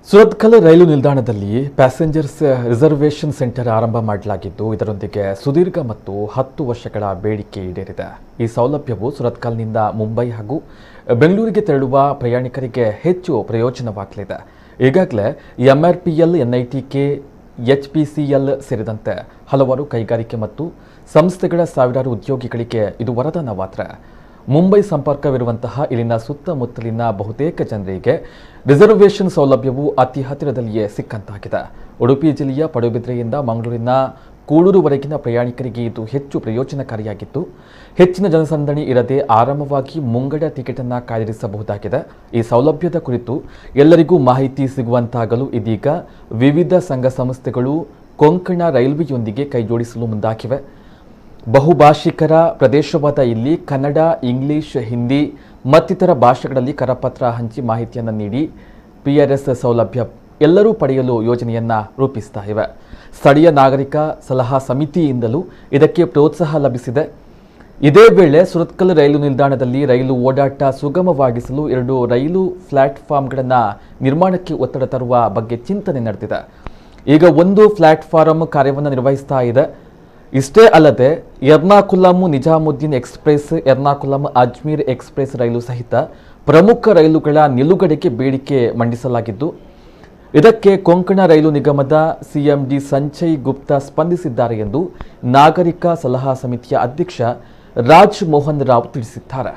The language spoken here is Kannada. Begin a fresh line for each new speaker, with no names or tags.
ಸುರತ್ಕಲ್ ರೈಲು ನಿಲ್ದಾಣದಲ್ಲಿ ಪ್ಯಾಸೆಂಜರ್ಸ್ ರಿಸರ್ವೇಷನ್ ಸೆಂಟರ್ ಆರಂಭ ಮಾಡಲಾಗಿದ್ದು, ಇದರೊಂದಿಗೆ ಸುದೀರ್ಘ ಮತ್ತು 10 ವರ್ಷಗಳ ಬೇಡಿಕೆ ಈಡೇರಿದೆ. ಈ ಸೌಲಭ್ಯವು ಸುರತ್ಕಲ್ನಿಂದ ಮುಂಬೈ ಹಾಗೂ ಬೆಂಗಳೂರಿಗೆ ತೆರಳುವ ಪ್ರಯಾಣಿಕರಿಗೆ ಹೆಚ್ಚು ಪ್ರಯೋಜನವಾಗಲಿದೆ. ಈಗಾಗಲೇ MRPL, NITK, HPCL ಸೇರಿದಂತೆ ಹಲವಾರು ಕೈಗಾರಿಕೆ ಮತ್ತು ಸಂಸ್ಥೆಗಳ ಸಾವಿರಾರು ಉದ್ಯೋಗಿಗಳಿಗೆ ಇದು ವರದಾನವಾದರೆ, ಮುಂಬೈ ಸಂಪರ್ಕವಿರುವಂತಹ ಇಲ್ಲಿನ ಸುತ್ತಮುತ್ತಲಿನ ಬಹುತೇಕ ಜನರಿಗೆ ರಿಸರ್ವೇಷನ್ ಸೌಲಭ್ಯವು ಅತಿ ಹತ್ತಿರದಲ್ಲಿಯೇ ಸಿಕ್ಕಂತಾಗಿದೆ. ಉಡುಪಿ ಜಿಲ್ಲೆಯ ಪಡುಬಿದ್ರೆಯಿಂದ ಮಂಗಳೂರಿನ ಕೂಳೂರುವರೆಗಿನ ಪ್ರಯಾಣಿಕರಿಗೆ ಇದು ಹೆಚ್ಚು ಪ್ರಯೋಜನಕಾರಿಯಾಗಿದ್ದು, ಹೆಚ್ಚಿನ ಜನಸಂದಣಿ ಇರದೆ ಆರಾಮವಾಗಿ ಮುಂಗಡ ಟಿಕೆಟ್ ಅನ್ನು ಕಾಯ್ದಿರಿಸಬಹುದಾಗಿದೆ. ಈ ಸೌಲಭ್ಯದ ಕುರಿತು ಎಲ್ಲರಿಗೂ ಮಾಹಿತಿ ಸಿಗುವಂತಾಗಲು ಇದೀಗ ವಿವಿಧ ಸಂಘ ಸಂಸ್ಥೆಗಳು ಕೊಂಕಣ ರೈಲ್ವೆಯೊಂದಿಗೆ ಕೈಜೋಡಿಸಲು ಮುಂದಾಗಿವೆ. ಬಹುಭಾಷಿಕರ ಪ್ರದೇಶವಾದ ಇಲ್ಲಿ ಕನ್ನಡ, ಇಂಗ್ಲಿಷ್, ಹಿಂದಿ ಮತ್ತಿತರ ಭಾಷೆಗಳಲ್ಲಿ ಕರಪತ್ರ ಹಂಚಿ ಮಾಹಿತಿಯನ್ನು ನೀಡಿ PRS ಸೌಲಭ್ಯ ಎಲ್ಲರೂ ಪಡೆಯಲು ಯೋಜನೆಯನ್ನು ರೂಪಿಸ್ತಾ ಇವೆ. ಸ್ಥಳೀಯ ನಾಗರಿಕ ಸಲಹಾ ಸಮಿತಿಯಿಂದಲೂ ಇದಕ್ಕೆ ಪ್ರೋತ್ಸಾಹ ಲಭಿಸಿದೆ. ಇದೇ ವೇಳೆ ಸುರತ್ಕಲ್ ರೈಲು ನಿಲ್ದಾಣದಲ್ಲಿ ರೈಲು ಓಡಾಟ ಸುಗಮವಾಗಿಸಲು 2 ರೈಲು ಪ್ಲಾಟ್ಫಾರ್ಮ್ಗಳನ್ನು ನಿರ್ಮಾಣಕ್ಕೆ ಒತ್ತಡ ತರುವ ಬಗ್ಗೆ ಚಿಂತನೆ ನಡೆದಿದೆ. ಈಗ ಒಂದು ಪ್ಲಾಟ್ಫಾರ್ಮ್ ಕಾರ್ಯವನ್ನು ನಿರ್ವಹಿಸ್ತಾ ಇದೆ. ಇಷ್ಟೇ ಅಲ್ಲದೆ ಎರ್ನಾಕುಲಂ ನಿಜಾಮುದ್ದೀನ್ ಎಕ್ಸ್ಪ್ರೆಸ್, ಎರ್ನಾಕುಲಂ ಅಜ್ಮೀರ್ ಎಕ್ಸ್ಪ್ರೆಸ್ ರೈಲು ಸಹಿತ ಪ್ರಮುಖ ರೈಲುಗಳ ನಿಲುಗಡೆಗೆ ಬೇಡಿಕೆ ಮಂಡಿಸಲಾಗಿದ್ದು, ಇದಕ್ಕೆ ಕೊಂಕಣ ರೈಲು ನಿಗಮದ CMD ಸಂಜಯ್ ಗುಪ್ತಾ ಸ್ಪಂದಿಸಿದ್ದಾರೆ ಎಂದು ನಾಗರಿಕ ಸಲಹಾ ಸಮಿತಿಯ ಅಧ್ಯಕ್ಷ ರಾಜ್ ಮೋಹನ್ ರಾವ್ ತಿಳಿಸಿದ್ದಾರೆ.